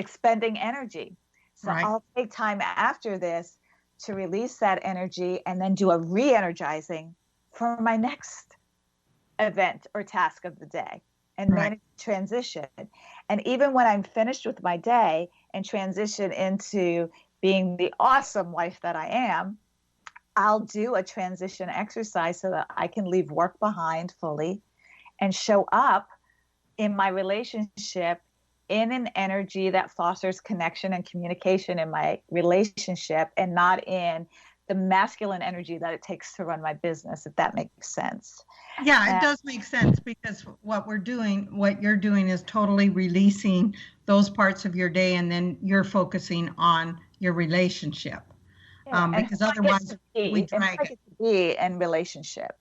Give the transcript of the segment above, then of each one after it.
expending energy. So I'll take time after this to release that energy and then do a re-energizing for my next event or task of the day and manage transition. And even when I'm finished with my day and transition into being the awesome wife that I am, I'll do a transition exercise so that I can leave work behind fully and show up in my relationship in an energy that fosters connection and communication in my relationship, and not in the masculine energy that it takes to run my business, if that makes sense. Yeah, it does make sense, because what you're doing is totally releasing those parts of your day, and then you're focusing on your relationship. Because otherwise we drag it. Be in relationship,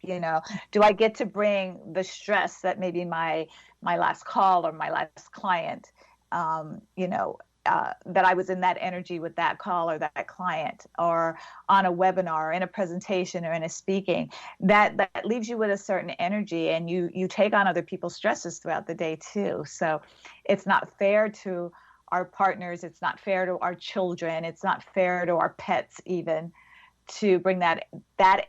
do I get to bring the stress that maybe my last call or my last client, that I was in that energy with that call or that client, or on a webinar or in a presentation or in a speaking, that leaves you with a certain energy, and you take on other people's stresses throughout the day too. So it's not fair to our partners. It's not fair to our children. It's not fair to our pets even, to bring that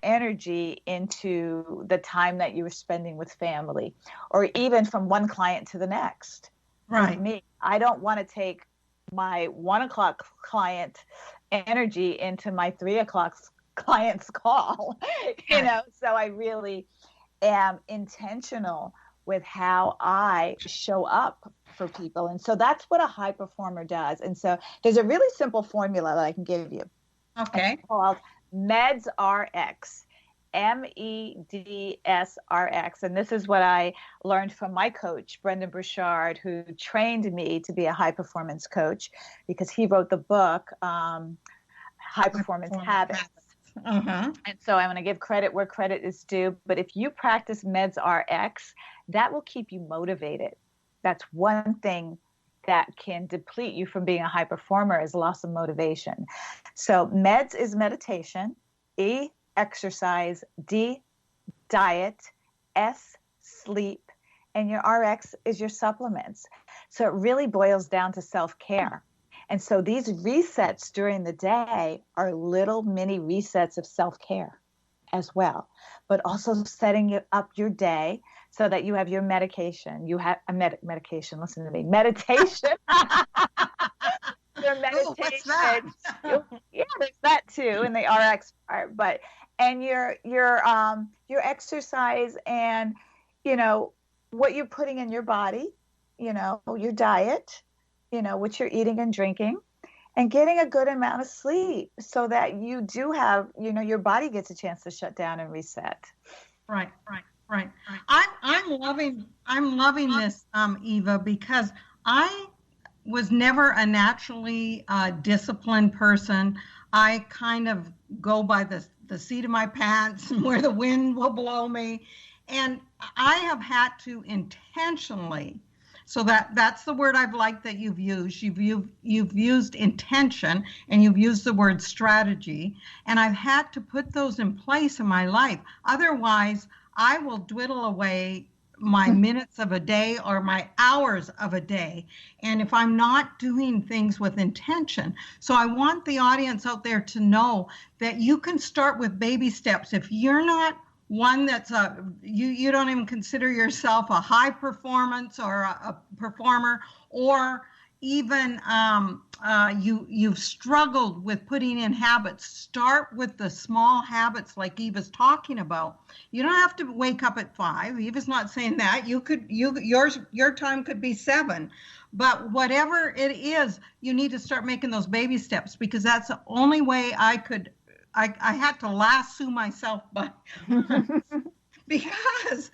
energy into the time that you were spending with family, or even from one client to the next. Right. For me, I don't want to take my 1 o'clock client energy into my 3 o'clock client's call, so I really am intentional with how I show up for people. And so that's what a high performer does. And so there's a really simple formula that I can give you. Okay. It's called MEDS-RX, MEDS-RX. And this is what I learned from my coach, Brendan Burchard, who trained me to be a high performance coach, because he wrote the book, High Performance Habits. Uh-huh. And so I want to give credit where credit is due. But if you practice MEDS-RX, that will keep you motivated. That's one thing that can deplete you from being a high performer, is loss of motivation. So MEDS is meditation, E, exercise, D, diet, S, sleep, and your RX is your supplements. So it really boils down to self-care. And so these resets during the day are little mini resets of self-care as well, but also setting up your day so that you have your medication. You have a medication. Listen to me. Meditation. Your meditation. Ooh, what's that? Yeah, there's that too in the RX part. But your exercise, and what you're putting in your body. Your diet. What you're eating and drinking, and getting a good amount of sleep, so that you do have, your body gets a chance to shut down and reset. Right. I'm loving this, Eva, because I was never a naturally disciplined person. I kind of go by the seat of my pants and where the wind will blow me. And I have had to intentionally, so that's the word I've liked that you've used. You've used intention, and you've used the word strategy. And I've had to put those in place in my life. Otherwise, I will dwindle away my minutes of a day or my hours of a day. And if I'm not doing things with intention. So I want the audience out there to know that you can start with baby steps. If you're not one that's you don't even consider yourself a high performance or a performer, or even you've struggled with putting in habits, start with the small habits like Eva's talking about. You don't have to wake up at 5. Eva's not saying that. Your time could be 7. But whatever it is, you need to start making those baby steps, because that's the only way I had to lasso myself by because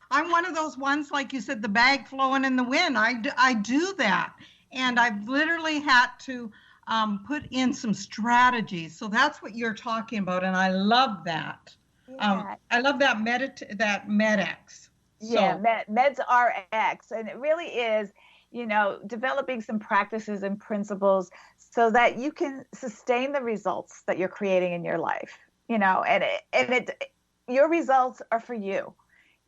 I'm one of those ones, like you said, the bag flowing in the wind. I do that, and I've literally had to put in some strategies. So that's what you're talking about, and I love that. Yeah. I love that MEDX. Yeah, MEDS-RX, and it really is, developing some practices and principles so that you can sustain the results that you're creating in your life, and your results are for you.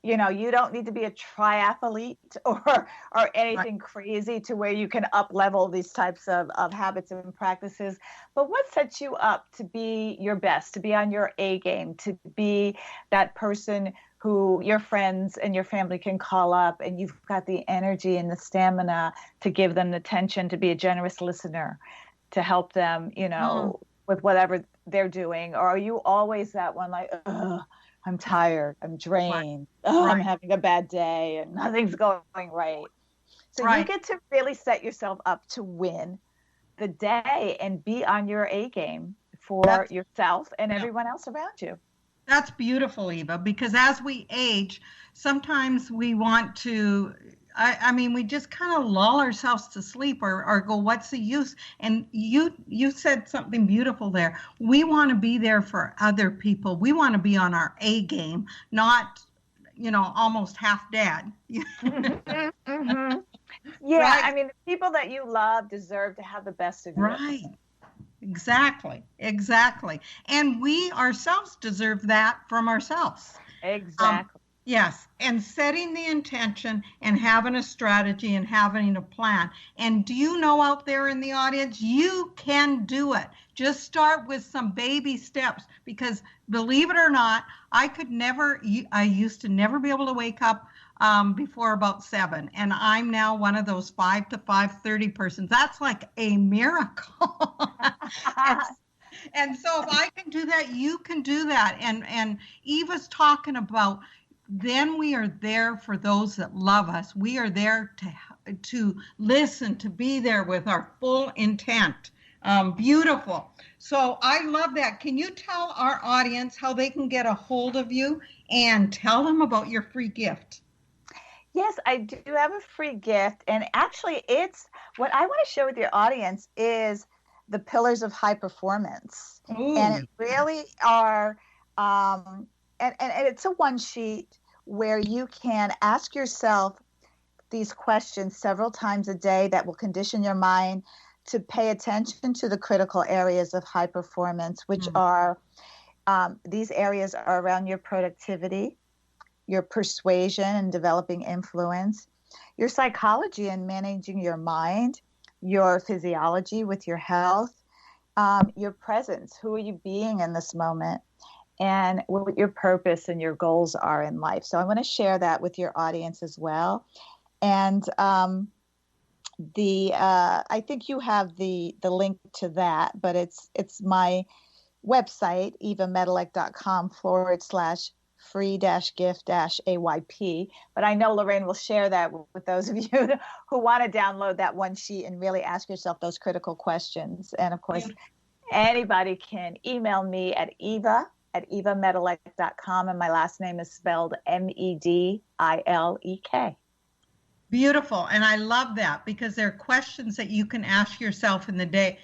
You don't need to be a triathlete or anything crazy to where you can up level these types of habits and practices. But what sets you up to be your best, to be on your A game, to be that person who your friends and your family can call up, and you've got the energy and the stamina to give them the attention, to be a generous listener, to help them, with whatever they're doing? Or are you always that one like, ugh, I'm tired, I'm drained, I'm having a bad day and nothing's going right? So you get to really set yourself up to win the day and be on your A game for yourself and everyone else around you. That's beautiful, Eva, because as we age, sometimes we want to, we just kind of lull ourselves to sleep or go, what's the use? And you said something beautiful there. We want to be there for other people. We want to be on our A game, not, almost half dead. Mm-hmm. Yeah, the people that you love deserve to have the best of you. Right. Exactly. And we ourselves deserve that from ourselves. Exactly. Yes. And setting the intention and having a strategy and having a plan. And do you know, out there in the audience, you can do it. Just start with some baby steps, because believe it or not, I used to never be able to wake up before about 7. And I'm now one of those 5 to 5:30 persons. That's like a miracle. and so if I can do that, you can do that. And Eva's talking about, then we are there for those that love us. We are there to listen, to be there with our full intent. Beautiful. So I love that. Can you tell our audience how they can get a hold of you and tell them about your free gift? Yes, I do have a free gift. And actually, it's what I want to share with your audience is the pillars of high performance. Ooh. And it really are, and it's a one sheet where you can ask yourself these questions several times a day that will condition your mind to pay attention to the critical areas of high performance, which are, these areas are around your productivity, your persuasion and developing influence, your psychology and managing your mind, your physiology with your health, your presence, who are you being in this moment, and what your purpose and your goals are in life. So I want to share that with your audience as well. And I think you have the link to that, but it's my website, evamedilek.com/free-gift-AYP. But I know Lorraine will share that with those of you who want to download that one sheet and really ask yourself those critical questions. And of course, anybody can email me at eva@evamedilek.com, and my last name is spelled Medilek. Beautiful. And I love that, because there are questions that you can ask yourself in the day.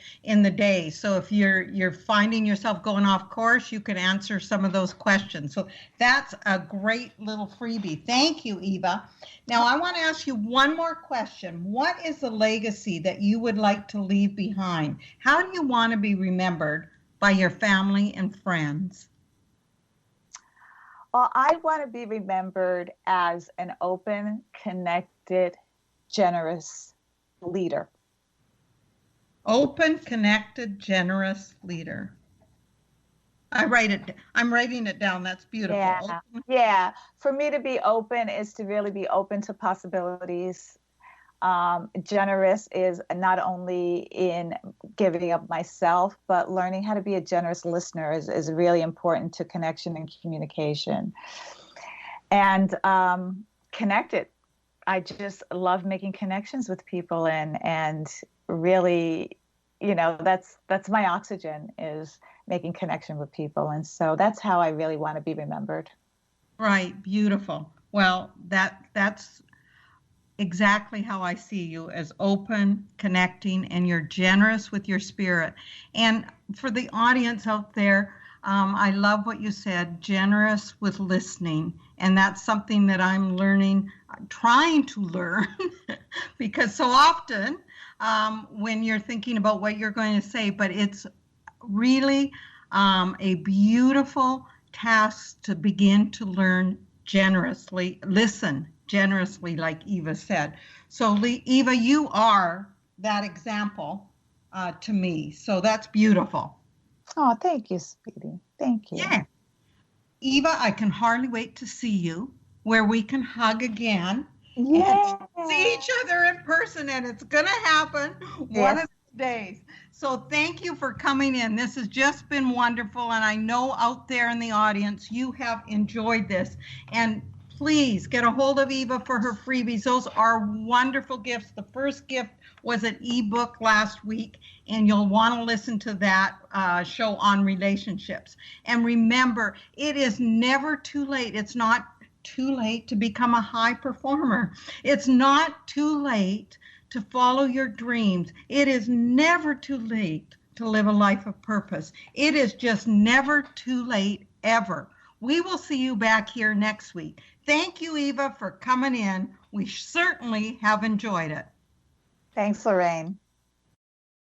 So if you're finding yourself going off course, you can answer some of those questions. So that's a great little freebie. Thank you, Eva. Now I want to ask you one more question. What is the legacy that you would like to leave behind? How do you want to be remembered by your family and friends? Well, I want to be remembered as an open, connected, generous leader. Open, connected, generous leader. I'm writing it down. That's beautiful. Yeah. For me to be open is to really be open to possibilities. Generous is not only in giving of myself, but learning how to be a generous listener is really important to connection and communication. And connected. I just love making connections with people, and really, that's my oxygen, is making connection with people. And so that's how I really want to be remembered. Right. Beautiful. Well, that's exactly how I see you, as open, connecting, and you're generous with your spirit. And for the audience out there, I love what you said, generous with listening. And that's something that I'm trying to learn, because so often when you're thinking about what you're going to say, but it's really a beautiful task to begin to learn generously, listen generously, like Eva said. So Eva, you are that example to me. So that's beautiful. Oh, thank you, sweetie. Thank you. Yeah. Eva, I can hardly wait to see you where we can hug again. Yeah. And see each other in person, and it's going to happen one of these days. So thank you for coming in. This has just been wonderful, and I know out there in the audience you have enjoyed this. And please get a hold of Eva for her freebies. Those are wonderful gifts. The first gift was an ebook last week, and you'll want to listen to that show on relationships. And remember, it is never too late. It's not too late to become a high performer. It's not too late to follow your dreams. It is never too late to live a life of purpose. It is just never too late ever. We will see you back here next week. Thank you, Eva, for coming in. We certainly have enjoyed it. Thanks, Lorraine.